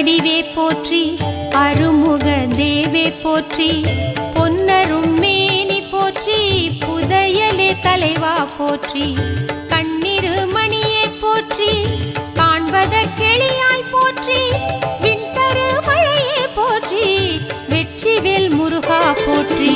வடிவே போற்றி, அருமுக தேவே போற்றி, பொன்னரும் மேனி போற்றி, புதையலே தலைவா போற்றி, கண்ணிரு மணியே போற்றி, காண்பதற்கெளியாய் போற்றி, விண்தரு மழையே போற்றி, வெற்றிவேல் முருகா போற்றி.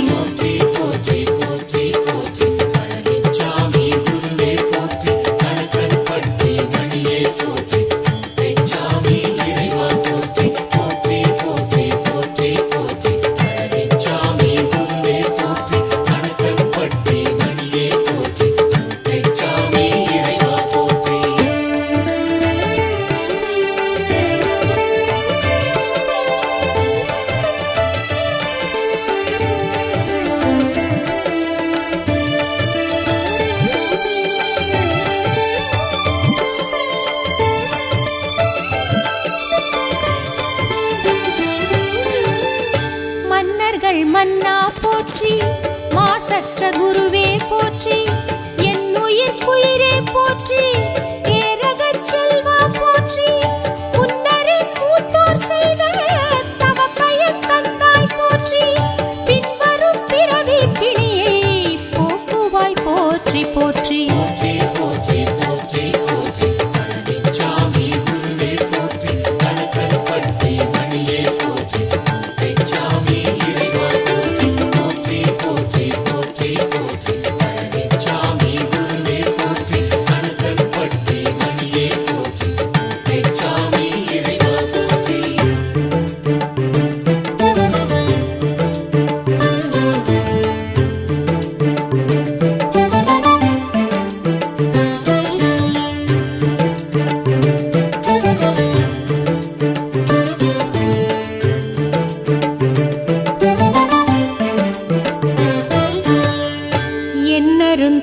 மன்னா போற்றி, மாசற்ற குருவே போற்றி, என் உயிர்க்குயிரே போற்றி, ஏரகச் செல்வா போற்றி, முன்னரின் மூத்தோர் செய்த தவப்பயன் தந்தாய் போற்றி, பின்வரும் பிறவி பிணியை போக்குவாய் போற்றி போற்றி.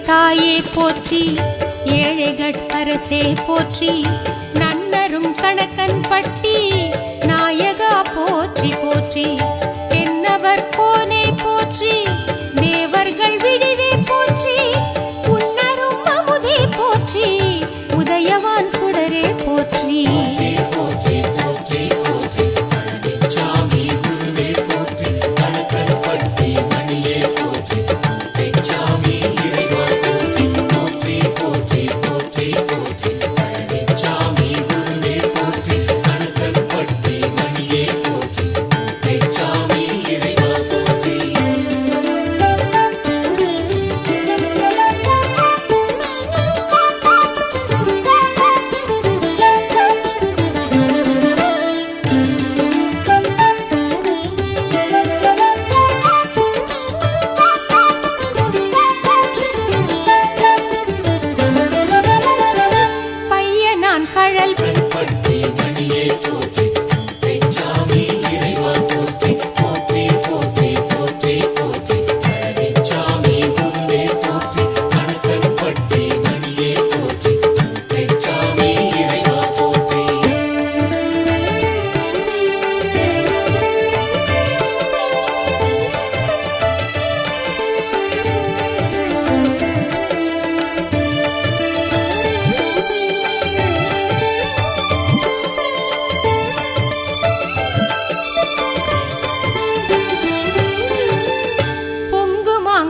தாயே போற்றி, ஏழைகட்கரசே போற்றி, நன்னரும் கணக்கன் பட்டி நாயகா போற்றி போற்றி, தென்னவர் கோனே போற்றி, தேவர்கள் விடிவே போற்றி, உன்னரும் அமுதே போற்றி, உதயவான் சுடரே போற்றி.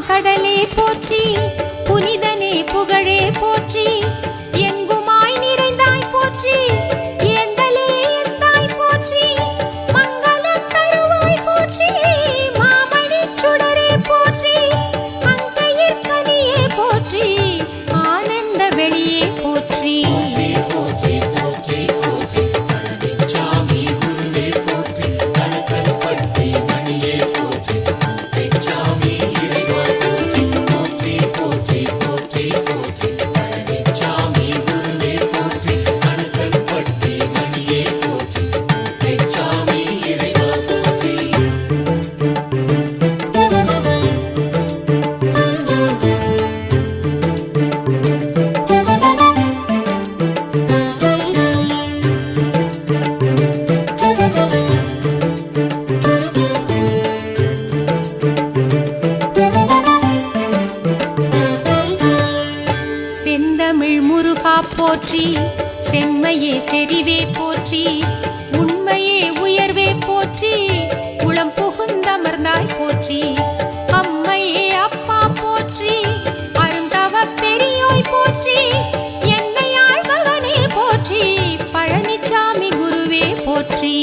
கடலே போற்றி, புனிதனே புகழே போற்றி, எங்குமாய் நிறைந்தாய் போற்றி, ஏந்தலே எந்தாய் போற்றி, மங்களம் தருவாய் போற்றி, மாமணி சுடரே போற்றி, அங்கையிற் கனியே போற்றி, ஆனந்த வெளியே போற்றி. செந்தமிழ் முருகா போற்றி, செம்மையே செறிவே போற்றி, உண்மை உண்மையே உயர்வே போற்றி உளம் புகுந்தமர்ந்தாய் போற்றி அம்மையே அப்பா போற்றி அருந்தவ பெரியோய் போற்றி என்னை ஆள்பவனே போற்றி பழனிச்சாமி குருவே போற்றி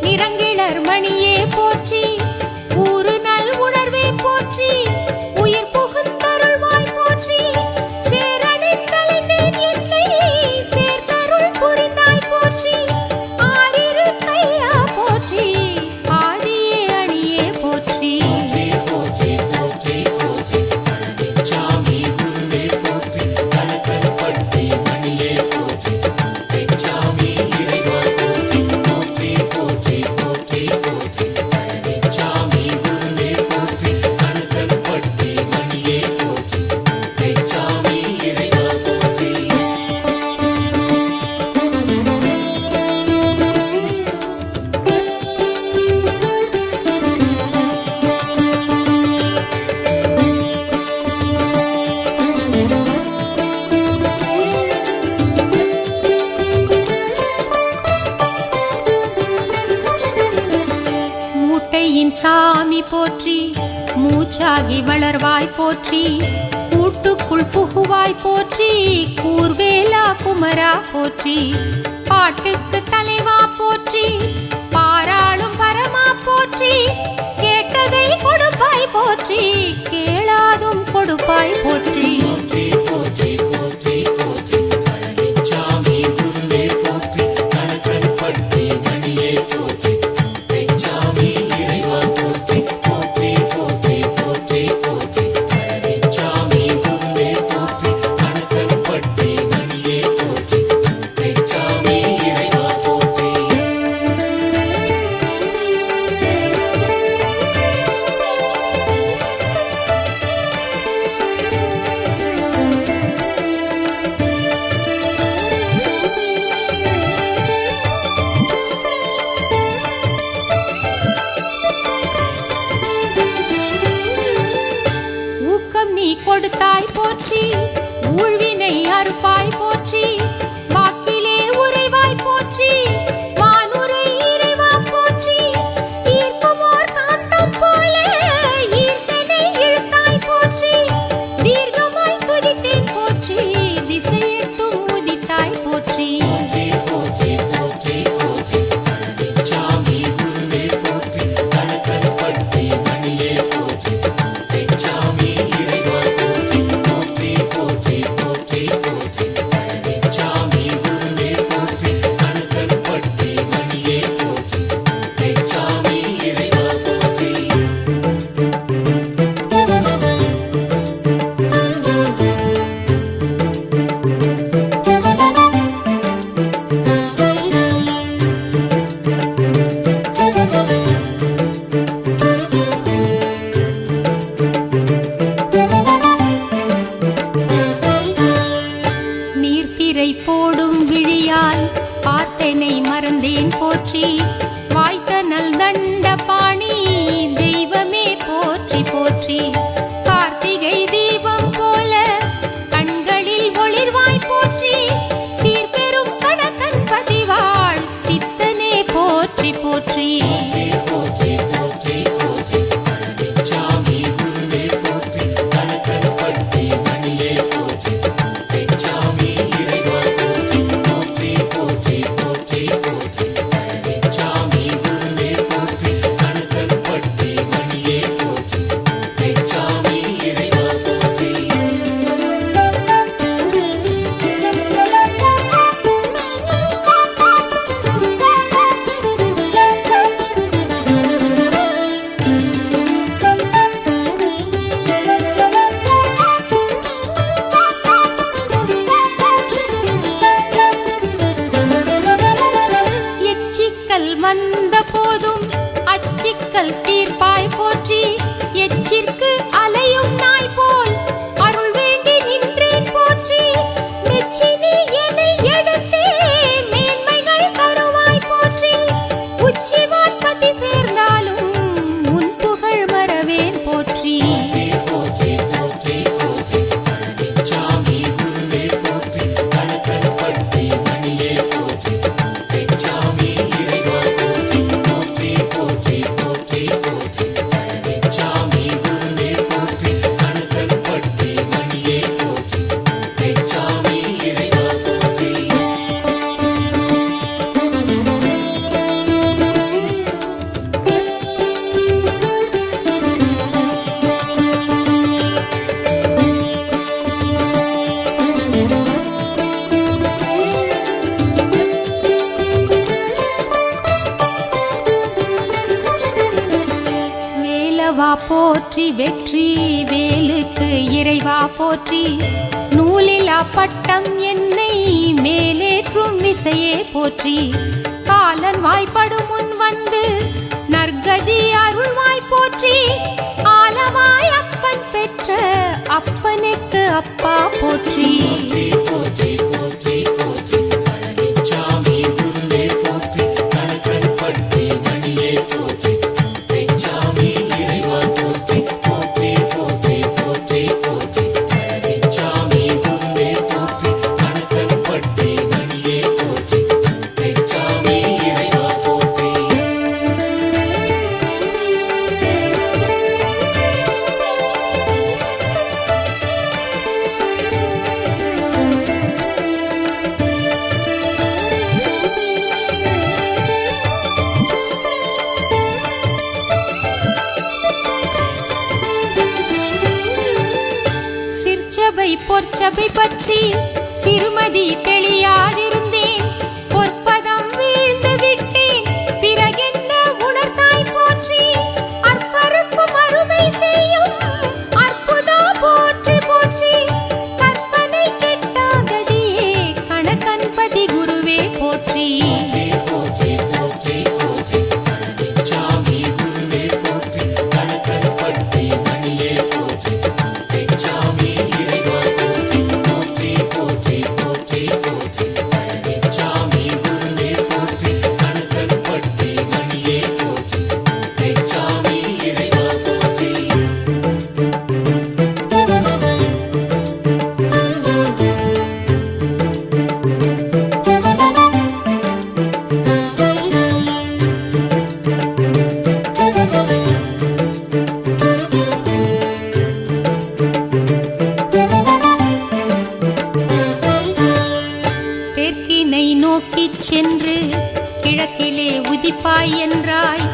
நிறங்கிளர் மணியே போற்றி ஊறு நல் உணர்வே போற்றி உயிர் புகுந்தருள்வாய் போற்றி சேரனின் தலைந்தேன் என்னை சேர்த்தருள் புரிந்தாய் போற்றி ஆறிரு கையா போற்றி ஆதியே அணியே போற்றி சாமி போற்றி மூச்சாகி வளர்வாய் போற்றி கூட்டுக்குள் புகுவாய் போற்றி கூர்வேலா குமரா போற்றி பாட்டுக்கு தலைவா போற்றி பாராளும் பரமா போற்றி கேட்டதை கொடுப்பாய் போற்றி கேளாதும் கொடுப்பாய் போற்றி Chami, Chami, Chami, Chami, Chami, Chami, Chami, Chami, Chami, Chami, Chami, Chami, Chami, Chami, Chami, போற்றி வெற்றி வேலுக்கு இறைவா போற்றி நூலிலா பட்டம் என்னை மேலேற்றும் விசையே போற்றி காலன் வாய்ப்படும் முன் வந்து நற்கதி அருள்வாய் போற்றி ஆலவாய் அப்பன் பெற்ற அப்பனுக்கு அப்பா போற்றி போற்றி போற்றி போற்றி பழனிச்சாமி குருவே போற்றி கணக்கன் பட்டி மணியே போற்றி சாமி இறைவா போற்றி போற்றி போற்றி போற்றி போற்றி பழனிச்சாமி குருவே போற்றி கணக்கன் பட்டி மணியே போற்றி சாமி இறைவா போற்றி சிற்சபை பொற்சபை பற்றி சிறுமதி தெளியாதிருந்தேன் பொற்பதம் வீழ்ந்து விட்டேன் பிறகென்ன உணர்ந்தாய் போற்றி அற்பருக்கும் அருமை செய்யும் அற்புதா போற்றி போற்றி கற்பனை கெட்டாகதியே கணக்கன்பதி குருவே போற்றி போற்றி போற்றி போற்றி பழனிச்சாமி குருவே போற்றி கணக்கன் பட்டி மணியே போற்றி சாமி இறைவா போற்றி போற்றி போற்றி போற்றி பழனிச்சாமி குருவே போற்றி கணக்கன் பட்டி மணியே போற்றி சாமி இறைவா போற்றி தெற்கினை நோக்கிச் சென்று கிழக்கிலே உதிப்பாய் என்றாய்